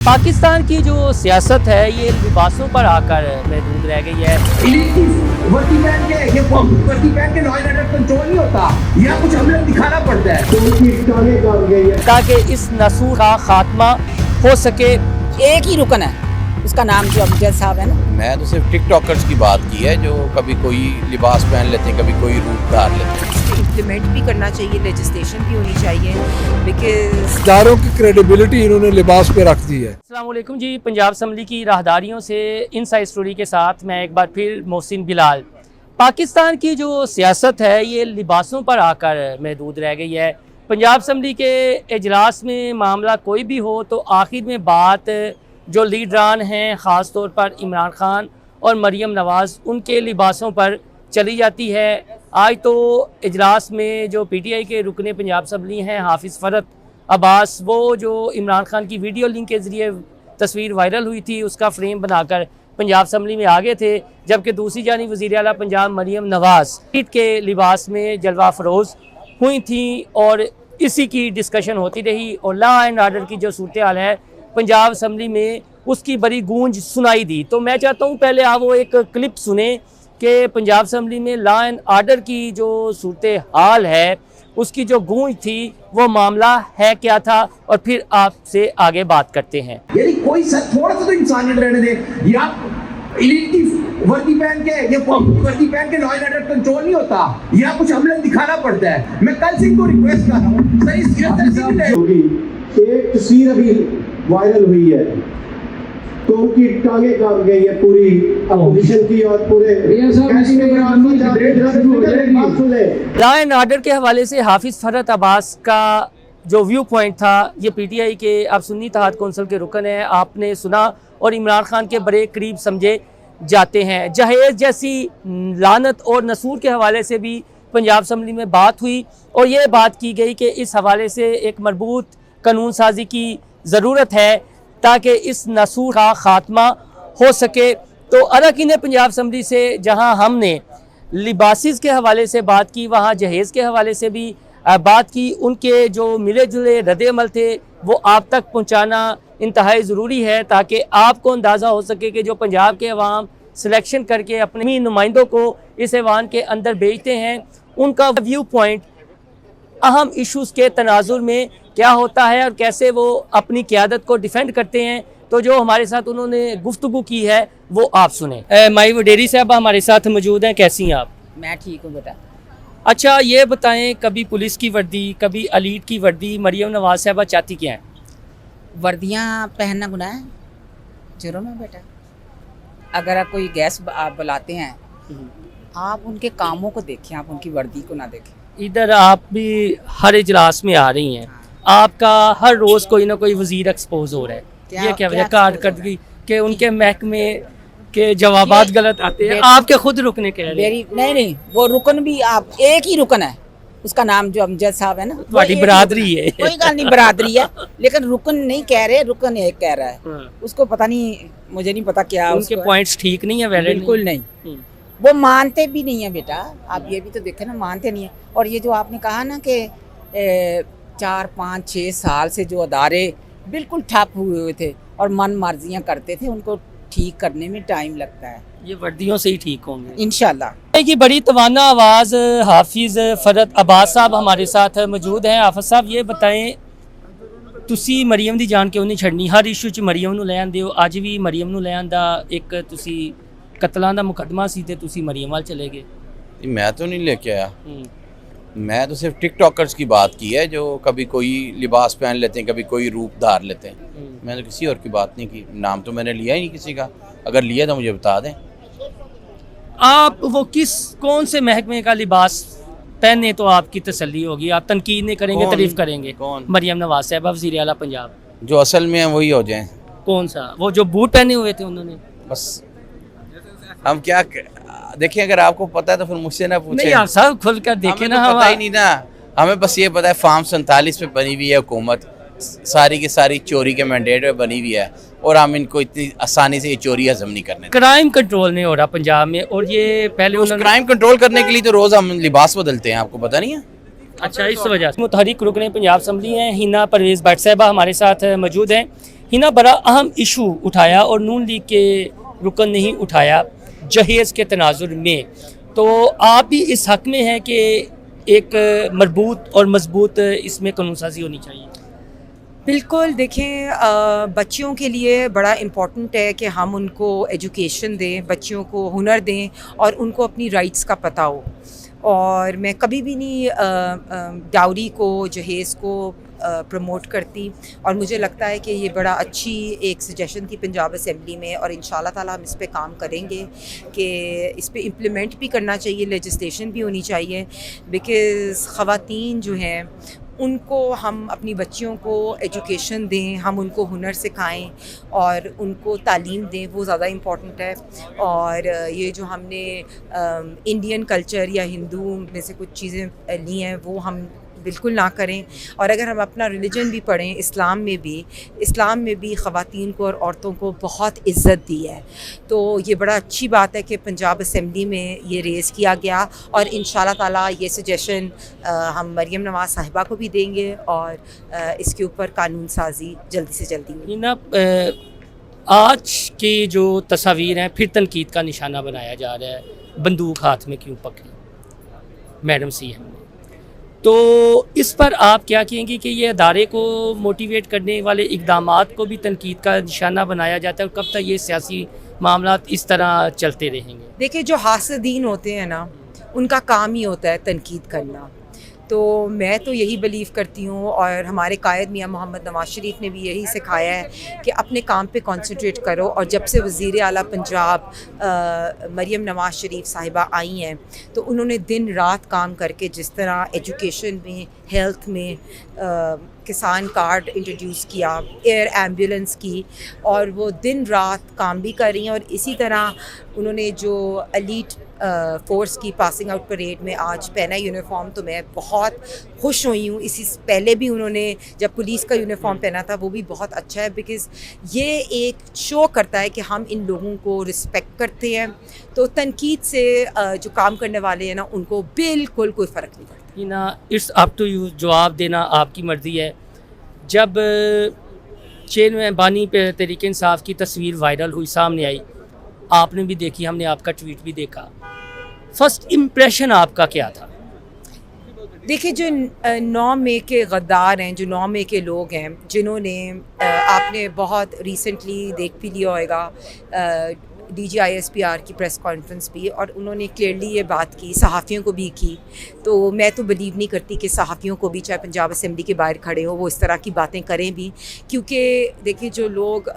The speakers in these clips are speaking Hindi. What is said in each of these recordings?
पाकिस्तान की जो सियासत है ये लिबासों पर आकर महदूद रह गई है। वर्दी पहन के ये वर्दी पहन के लॉ एंड ऑर्डर कंट्रोल नहीं होता, यहाँ कुछ हमें दिखाना पड़ता है। तो उनकी टांगें काट गई है ताकि इस नसूर का खात्मा हो सके। एक ही रुकन है, उसका नाम जो अमजद साहब है ना। मैं तो सिर्फ टिकटॉकर्स की बात की है जो कभी कोई लिबास पहन लेते हैं, कभी कोई रूप धार लेते हैं। इम्प्लीमेंट भी करना चाहिए, लेजिस्लेशन भी होनी चाहिए, बिकॉज इदारों की क्रेडिबिलिटी इन्होंने लिबास पे रख दी है। अस्सलाम वालेकुम जी, पंजाब असम्बली की राहदारियों से इनसाइड स्टोरी के साथ मैं एक बार फिर मोहसिन बिलाल। पाकिस्तान की जो सियासत है ये लिबासों पर आकर महदूद रह गई है। पंजाब असम्बली के इजलास में मामला कोई भी हो तो आखिर में बात जो लीडरान हैं, ख़ास तौर पर इमरान खान और मरीम नवाज़, उनके लिबासों पर चली जाती है। आज तो इजलास में जो PTI के रुकने पंजाब असम्बली हैं हाफिज़ फ़रत अब्बास, वो जो इमरान खान की वीडियो लिंक के ज़रिए तस्वीर वायरल हुई थी उसका फ्रेम बनाकर पंजाब असम्बली में आगे थे, जबकि दूसरी जानिब वज़ीर आला पंजाब मरीम नवाज़ ईद के लिबास में जलवा फरोज़ हुई थी और इसी की डिस्कशन होती रही। और लॉ एंड आर्डर की जो सूरत हाल है पंजाब असम्बली में उसकी बड़ी गूंज सुनाई दी। तो मैं चाहता हूँ पहले आप वो एक क्लिप सुने कि पंजाब असम्बली में लॉ एंड आर्डर की जो सूरत हाल है उसकी जो गूंज थी वो मामला है क्या था, और फिर आपसे आगे बात करते हैं। यानी कोई थोड़ा सा तो इंसानियत रहने दे। या इलीट की वर्दी पहन के ये वर्दी पहन के लॉ एंड ऑर्डर कंट्रोल नहीं होता, यहाँ कुछ हमें दिखाना पड़ता है। मैं कल से इनको रिक्वेस्ट कर रहा हूँ, सही एक तस्वीर अभी वायरल हुई है तो उनकी टांगें काट गई है पूरी अपोजिशन की और पूरे लॉ एंड आर्डर के हवाले से हाफिज़ फ़रत अब्बास का जो व्यू पॉइंट था, ये PTI के आप सुन्नी इत्तेहाद कौंसिल के रुकन हैं, आपने सुना और इमरान खान के बड़े करीब समझे जाते हैं। जहेज़ जैसी लानत और नसूर के हवाले से भी पंजाब असम्बली में बात हुई और ये बात की गई कि इस हवाले से एक मरबूत कानून साजी की ज़रूरत है ताकि इस नसूर का ख़ात्मा हो सके। तो अरकान पंजाब असम्बली से जहां हमने लिबासिस के हवाले से बात की, वहां जहेज़ के हवाले से भी बात की। उनके जो मिले जुले रद्द-ए-अमल थे वो आप तक पहुंचाना इंतहाई ज़रूरी है ताकि आपको अंदाज़ा हो सके कि जो पंजाब के अवाम सिलेक्शन करके अपने नुमाइंदों को इस ऐवान के अंदर भेजते हैं उनका व्यू पॉइंट अहम इश्यूज़ के तनाजुर में क्या होता है और कैसे वो अपनी क़यादत को डिफेंड करते हैं। तो जो हमारे साथ उन्होंने गुफ्तगू की है वो आप सुने। माई वडेरी साहब हमारे साथ मौजूद हैं, कैसी हैं आप? मैं ठीक हूँ बेटा। अच्छा ये बताएं, कभी पुलिस की वर्दी, कभी अलीट की वर्दी, मरीम नवाज़ साहबा चाहती क्या हैं? वर्दियाँ पहनना गुनाह है? जुर्म है बेटा। अगर आप कोई गेस्ट आप बुलाते हैं आप उनके कामों को देखें, आप उनकी वर्दी को ना देखें। इधर आप भी हर इजलास में आ रही हैं, आपका हर रोज़ कोई ना कोई वज़ीर एक्सपोज हो रहा है, ये क्या वजह? कारकर्दगी के उनके महकमे के जवाबात गलत आते हैं, आपके खुद रुकने कह रहे हैं। नहीं, वो रुकन भी आप एक ही रुकन है, उसका नाम जो अमजद साहब है ना, तुम्हारी बरादरी है। कोई गल नहीं, बरादरी है, लेकिन रुकन नहीं कह रहे, रुकन एक कह रहा है। उसको पता नहीं, मुझे नहीं पता क्या उनके पॉइंट्स ठीक नहीं है, वैलिड बिल्कुल नहीं। वो मानते भी नहीं है बेटा, आप ये भी तो देखें ना, मानते नहीं है। और ये जो आपने कहा ना कि 4, 5, 6 साल से जो अदारे बिल्कुल ठप हुए थे और मन मर्जियाँ करते थे, उनको ठीक करने में टाइम लगता है। ये वर्दियों से ही ठीक होंगे इंशाल्लाह। की बड़ी तवाना आवाज़ हाफिज़ फ़रत अब्बास साहब हमारे साथ मौजूद हैं। हाफिज़ साहब ये बताएं, तुसी मरीम दी जान क्यों नहीं छड़नी? हर इशू च मरीम नूं लै आंदे हो, अज भी मरीम नूं लै आंदा, एक तुसी कतलां दा मुकदमा सी ते तुसी मरीम वाल चले गए। मैं तो नहीं लेके आया, मैं तो सिर्फ टिकटॉकर्स की बात की है जो कभी कोई लिबास पहन लेते हैं, कभी कोई रूप धार लेते हैं। मैंने किसी और की बात नहीं की, नाम तो मैंने लिया ही नहीं किसी का। अगर लिया तो मुझे बता दें। आप वो कौन से महकमे का लिबास पहने तो आपकी तसल्ली होगी? आप तनकीद नहीं करेंगे, तारीफ करेंगे? कौन? मरीम नवाज़ साहिबा वज़ीर आला पंजाब। जो असल में है वही हो जाए। कौन सा? वो जो बूट पहने हुए थे उन्होंने? बस हम क्या देखिए, अगर आपको पता है तो फिर मुझसे ना पूछें। नहीं आप सब खुल कर देखें ना। पता ही नहीं ना, हमें बस ये पता है फार्म 47 पे बनी हुई है हुकूमत, सारी की सारी चोरी के मैंडेट पे बनी हुई है और हम इनको इतनी आसानी से ये चोरी हजम नहीं करने। क्राइम कंट्रोल नहीं हो रहा पंजाब में, और ये पहले उस क्राइम कंट्रोल करने के लिए तो रोज हम लिबास बदलते हैं, आपको पता नहीं है? अच्छा, इस वजह से मुतहरिक रुकने पंजाब असम्बली हैं हिना परवेज़ भट्ट साहबा हमारे साथ मौजूद हैं। हिना बड़ा अहम इशू उठाया और नून लीग के रुकन नहीं उठाया जहेज़ के तनाजुर में, तो आप भी इस हक़ में हैं कि एक मरबूत और मजबूत इसमें कानून साजी होनी चाहिए? बिल्कुल, देखें बच्चियों के लिए बड़ा इम्पॉर्टेंट है कि हम उनको एजुकेशन दें, बच्चियों को हुनर दें और उनको अपनी राइट्स का पता हो। और मैं कभी भी नहीं डाउरी को, जहेज़ को प्रमोट करती, और मुझे लगता है कि ये बड़ा अच्छी एक सजेशन थी पंजाब असेंबली में, और इंशाल्लाह ताला हम इस पे काम करेंगे कि इस पे इम्प्लीमेंट भी करना चाहिए, लेजिस्लेशन भी होनी चाहिए, बिकॉज़ ख़वातीन जो हैं उनको हम अपनी बच्चियों को एजुकेशन दें, हम उनको हुनर सिखाएं और उनको तालीम दें, वो ज़्यादा इम्पॉर्टेंट है। और ये जो हमने इंडियन कल्चर या हिंदू में से कुछ चीज़ें ली हैं वो हम बिल्कुल ना करें। और अगर हम अपना रिलीजन भी पढ़ें, इस्लाम में भी ख़वातीन को और औरतों को बहुत इज़्ज़त दी है। तो ये बड़ा अच्छी बात है कि पंजाब असेंबली में ये रेज़ किया गया, और इंशाल्लाह ताला ये सजेशन हम मरियम नवाज़ साहिबा को भी देंगे और इसके ऊपर कानून साजी जल्दी से जल्दी होगी। हिना, आज की जो तस्वीर हैं फिर तनकीद का निशाना बनाया जा रहा है, बंदूक हाथ में क्यों पकड़ी मैडम सीएम ने, तो इस पर आप क्या कहेंगे कि ये अदारे को मोटिवेट करने वाले इक़दामात को भी तनकीद का निशाना बनाया जाता है, और कब तक ये सियासी मामलात इस तरह चलते रहेंगे? देखिए, जो हासिदीन होते हैं ना, उनका काम ही होता है तनकीद करना। तो मैं तो यही बिलीव करती हूँ, और हमारे कायद मियाँ मोहम्मद नवाज शरीफ ने भी यही सिखाया है कि अपने काम पे कंसंट्रेट करो। और जब से वज़ीर आला पंजाब मरियम नवाज शरीफ साहिबा आई हैं, तो उन्होंने दिन रात काम करके, जिस तरह एजुकेशन में, हेल्थ में किसान कार्ड इंट्रोड्यूस किया, एयर एम्बुलेंस की, और वो दिन रात काम भी कर रही हैं। और इसी तरह उन्होंने जो एलीट फोर्स की पासिंग आउट परेड में आज पहना यूनिफॉर्म, तो मैं बहुत खुश हुई हूँ। इसी पहले भी उन्होंने जब पुलिस का यूनिफॉर्म पहना था, वो भी बहुत अच्छा है, बिकॉज़ ये एक शो करता है कि हम इन लोगों को रिस्पेक्ट करते हैं। तो तनकीद से जो काम करने वाले हैं ना, उनको बिल्कुल कोई फ़र्क नहीं पड़ता। ना, इट्स अप टू यू, जवाब देना आपकी मर्ज़ी है। जब चेयरमैन बानी पे तहरीक इंसाफ की तस्वीर वायरल हुई, सामने आई, आपने भी देखी, हमने आपका ट्वीट भी देखा, फर्स्ट इम्प्रेशन आपका क्या था? देखिए, जो 9 मई के गद्दार हैं, जो 9 मई के लोग हैं, जिन्होंने आपने बहुत रिसेंटली देख भी लिया होगा DGISPR की प्रेस कॉन्फ्रेंस भी, और उन्होंने क्लियरली ये बात की, सहाफ़ियों को भी की। तो मैं तो बिलीव नहीं करती कि सहाफ़ियों को भी, चाहे पंजाब असेंबली के बाहर खड़े हो, वो इस तरह की बातें करें भी, क्योंकि देखिए, जो लोग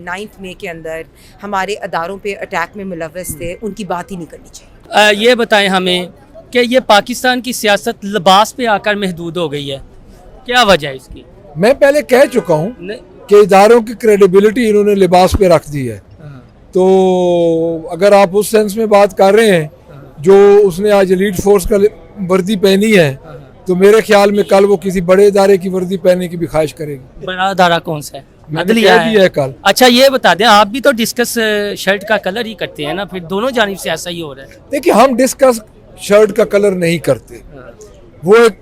9 मई के अंदर हमारे अदारों पे अटैक में मुलव्वस थे, उनकी बात ही नहीं करनी चाहिए। ये बताएं हमें कि ये पाकिस्तान की सियासत लिबास पे आकर महदूद हो गई है, क्या वजह है इसकी? मैं पहले कह चुका हूँ कि इदारों की क्रेडिबिलिटी इन्होंने लिबास पे रख दी है। तो अगर आप उस सेंस में बात कर रहे हैं, जो उसने आज एलीट फोर्स का वर्दी पहनी है, तो मेरे ख्याल में कल वो किसी बड़े इदारे की वर्दी पहनने की भी ख्वाहिश करेगी। बड़ा अदारा कौन सा है? अदलिया है कल। अच्छा, ये बता दें, आप भी तो डिस्कस शर्ट का कलर ही करते हैं ना, फिर दोनों जानिब से ऐसा ही हो रहा है। देखिए, हम डिस्कस शर्ट का कलर नहीं करते, वो एक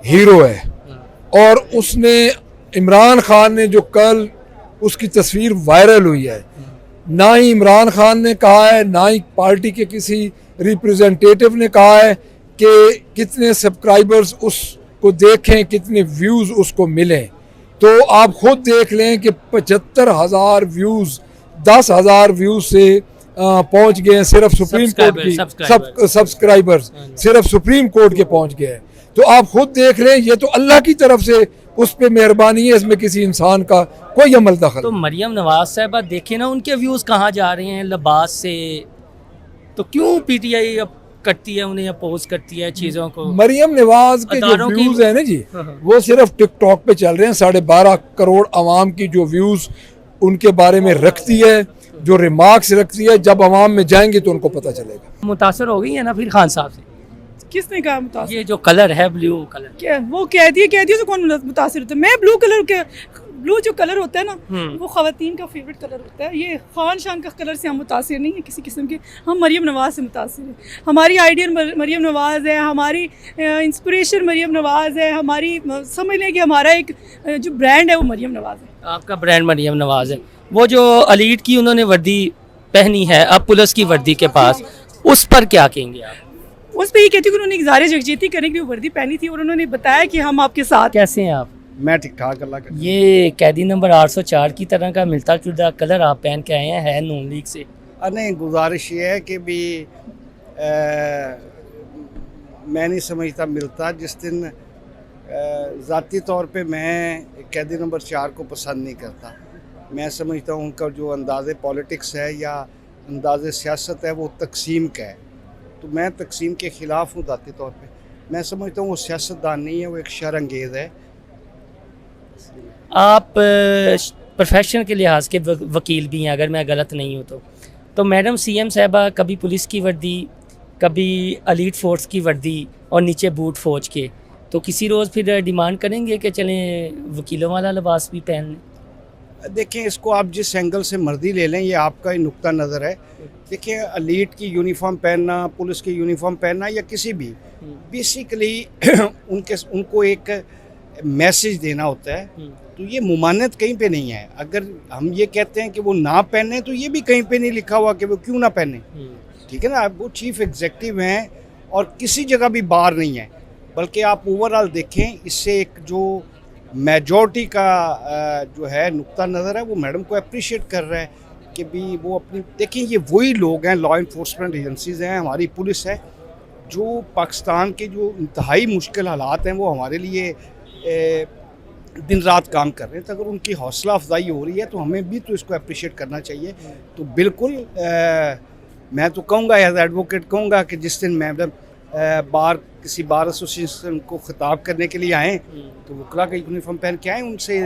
हीरो है, और उसने, इमरान खान ने जो कल उसकी तस्वीर वायरल हुई है, ना ही इमरान खान ने कहा है, ना ही पार्टी के किसी रिप्रेजेंटेटिव ने कहा है कि कितने सब्सक्राइबर्स उसको देखें, कितने व्यूज़ उसको मिलें। तो आप खुद देख लें कि 75,000 व्यूज़ 10,000 व्यूज़ से पहुंच गए हैं सिर्फ सुप्रीम कोर्ट की सब्सक्राइबर्स सिर्फ सुप्रीम कोर्ट के पहुंच गए हैं। तो आप खुद देख लें, ये तो अल्लाह की तरफ से उस पे मेहरबानी है, इसमें किसी इंसान का कोई अमल दखल। तो मरियम नवाज साहबा देखे ना, उनके व्यूज़ कहाँ जा रहे हैं लिबास से, तो क्यों PTI अब करती है, उन्हें अपोज करती है चीज़ों को? मरियम नवाज के जो व्यूज़ हैं ना जी, वो सिर्फ टिकटॉक पे चल रहे हैं। 12.5 करोड़ आवाम की जो व्यूज़ उनके बारे में रखती है, जो रिमार्क्स रखती है, जब आवाम में जाएंगे तो उनको पता चलेगा। मुतासर हो गई है ना फिर खान साहब से? किसने कहा मुतासिर? ये जो कलर है, ब्लू कलर, क्या वो कह दिए तो कौन मुतासिर होता है? मैं ब्लू कलर के, ब्लू जो कलर होता है ना, वो ख़वातीन का फेवरेट कलर होता है। ये खान शान का कलर से हम मुतासिर नहीं है किसी किस्म के, हम मरियम नवाज से मुतासिर हैं। हमारी आइडियल मरियम नवाज है, हमारी इंस्पिरेशन मरियम नवाज है, हमारी समझ लें कि हमारा एक जो ब्रांड है वो मरियम नवाज है। आपका ब्रांड मरियम नवाज है। वो जो एलीट की उन्होंने वर्दी पहनी है अब पुलिस की वर्दी के पास, उस पर क्या कहेंगे आप? उस पर ये कहती हूँ कि उन्होंने इज़हार यकजहती करने के लिए वर्दी पहनी थी और उन्होंने बताया कि हम आपके साथ। कैसे हैं आप? मैं ठीक ठाक अल्लाह का। ये कैदी नंबर 804 की तरह का मिलता जुलता कलर आप पहन के आए हैं, है नून लीग से। नहीं, गुजारिश ये है कि भी मैं नहीं समझता मिलता। जिस दिन ज़ाती तौर पे मैं कैदी नंबर 4 को पसंद नहीं करता। मैं समझता हूँ उनका जो अंदाज़े पॉलिटिक्स है या अंदाज़े सियासत है वो तकसीम का है, तो मैं तकसीम के ख़िलाफ़ हूँ ज़ाती तौर पे। मैं समझता हूँ वो सियासतदान नहीं है, वो एक शरअंगेज़ है। आप प्रोफेशन के लिहाज के वकील भी हैं अगर मैं गलत नहीं हूँ तो मैडम सीएम साहबा कभी पुलिस की वर्दी, कभी एलीट फोर्स की वर्दी और नीचे बूट फौज के, तो किसी रोज़ फिर डिमांड करेंगे कि चलें वकीलों वाला लिबास भी पहन लें? देखें, इसको आप जिस एंगल से मर्जी ले लें, ये आपका ही नुक्ता नज़र है। देखिए, एलीट की यूनिफॉर्म पहनना, पुलिस की यूनिफॉर्म पहनना या किसी भी, बेसिकली उनको एक मैसेज देना होता है। तो ये मुमानत कहीं पे नहीं है। अगर हम ये कहते हैं कि वो ना पहने तो ये भी कहीं पे नहीं लिखा हुआ कि वो क्यों ना पहने, ठीक है ना। वो चीफ एग्जीक्यूटिव हैं और किसी जगह भी बाहर नहीं है, बल्कि आप ओवरऑल देखें, इससे एक जो मेजॉरिटी का जो है नुक्ता नज़र है वो मैडम को अप्रिशिएट कर रहा है कि भी वो अपनी, देखें ये वही लोग हैं, लॉ इन्फोर्समेंट एजेंसीज़ हैं, हमारी पुलिस है, जो पाकिस्तान के जो इंतहाई मुश्किल हालात हैं वो हमारे लिए दिन रात काम कर रहे हैं। तो अगर उनकी हौसला अफजाई हो रही है तो हमें भी तो इसको अप्रिशिएट करना चाहिए। तो बिल्कुल मैं तो कहूँगा एज एडवोकेट कहूँगा कि जिस दिन मैडम किसी बार एसोसिएशन को खिताब करने के लिए आएँ तो वकला का यूनिफॉर्म पहन के आएँ, उनसे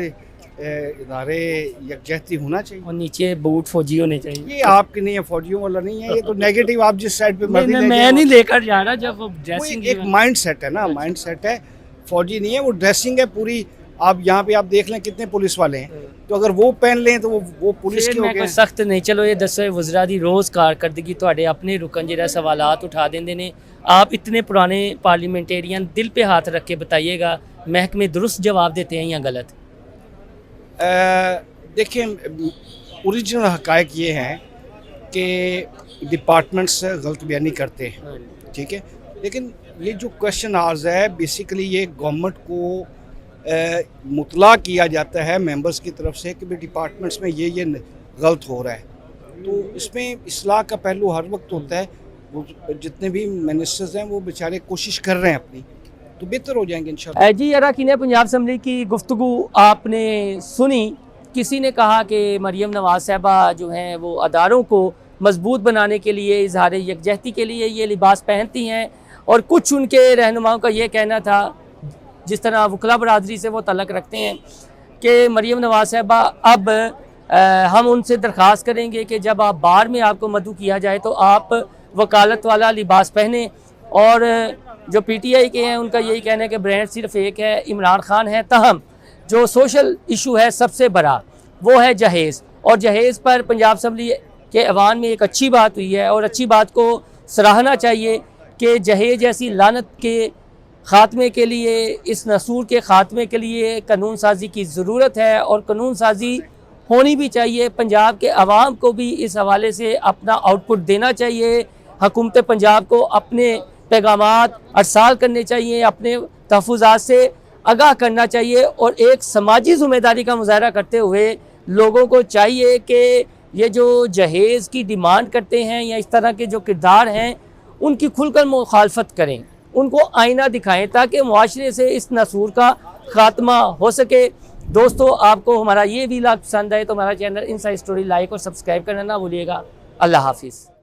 इदारे यकजहती होना चाहिए और नीचे बूट फौजी होने चाहिए। ये आपके नहीं है, फौजियों वाला नहीं है, ये तो नेगेटिव आप जिस साइड पे मर्जी ले मैं नहीं लेकर जा रहा। जब वो ड्रेसिंग एक माइंड सेट है ना, माइंड सेट है, फौजी नहीं है, वो ड्रेसिंग है पूरी। आप यहाँ पे आप देख लें कितने पुलिस वाले हैं, तो अगर वो पहन लें तो वो पुलिस के हो गए। सख्त नहीं, चलो ये दसवें वज़रा दी रोज़ कारकर्दगी तुहाडे अपने रुकन जेड़ा सवालात उठा देंगे ने। आप इतने पुराने पार्लियामेंटेरियन, दिल पे हाथ रख के बताइएगा, महकमे दुरुस्त जवाब देते हैं या गलत? देखिए, ओरिजिनल हकायक ये हैं कि डिपार्टमेंट्स गलत बयानी करते हैं, ठीक है, लेकिन ये जो क्वेश्चन आर्ज है बेसिकली ये गवर्नमेंट को मुतला किया जाता है मेंबर्स की तरफ से कि भाई डिपार्टमेंट्स में ये गलत हो रहा है। तो इसमें इस्लाह का पहलू हर वक्त होता है। वो जितने भी मिनिस्टर्स हैं वो बेचारे कोशिश कर रहे हैं अपनी, तो बेहतर हो जाएंगे इंशाल्लाह। जी अरकान पंजाब असम्बली की गुफ्तगू आपने सुनी। किसी ने कहा कि मरियम नवाज साहबा जो हैं वो अदारों को मजबूत बनाने के लिए, इजहार यकजहती के लिए ये लिबास पहनती हैं, और कुछ उनके रहनुमाओं का ये कहना था, जिस तरह वकला बरादरी से वो तल्लक रखते हैं, कि मरियम नवाज साहबा अब हम उनसे दरख्वास्त करेंगे कि जब आप बार में आपको मदऊ किया जाए तो आप वकालत वाला लिबास पहने। और जो पीटीआई के हैं उनका यही कहना है कि ब्रांड सिर्फ एक है, इमरान खान है। तहम जो सोशल इशू है सबसे बड़ा वो है जहेज़, और जहेज़ पर पंजाब असम्बली के ऐवान में एक अच्छी बात हुई है, और अच्छी बात को सराहना चाहिए कि जहेज़ जैसी लानत के ख़ात्मे के लिए, इस नसूर के ख़ात्मे के लिए कानून साजी की ज़रूरत है, और कानून साजी होनी भी चाहिए। पंजाब के अवाम को भी इस हवाले से अपना आउटपुट देना चाहिए। हुकूमत पंजाब को अपने पैगामात अरसाल करने चाहिए, अपने तहफ़्फ़ुज़ात से आगाह करना चाहिए, और एक समाजी ज़िम्मेदारी का मुज़ाहरा करते हुए लोगों को चाहिए कि ये जो जहेज़ की डिमांड करते हैं या इस तरह के जो किरदार हैं उनकी खुलकर मुखालफत करें, उनको आईना दिखाएं, ताकि मुआशरे से इस नसूर का ख़ात्मा हो सके। दोस्तों, आपको हमारा ये व्लॉग पसंद आए तो हमारा चैनल इनसाइड स्टोरी लाइक और सब्सक्राइब करना ना भूलिएगा। अल्लाह हाफिज़।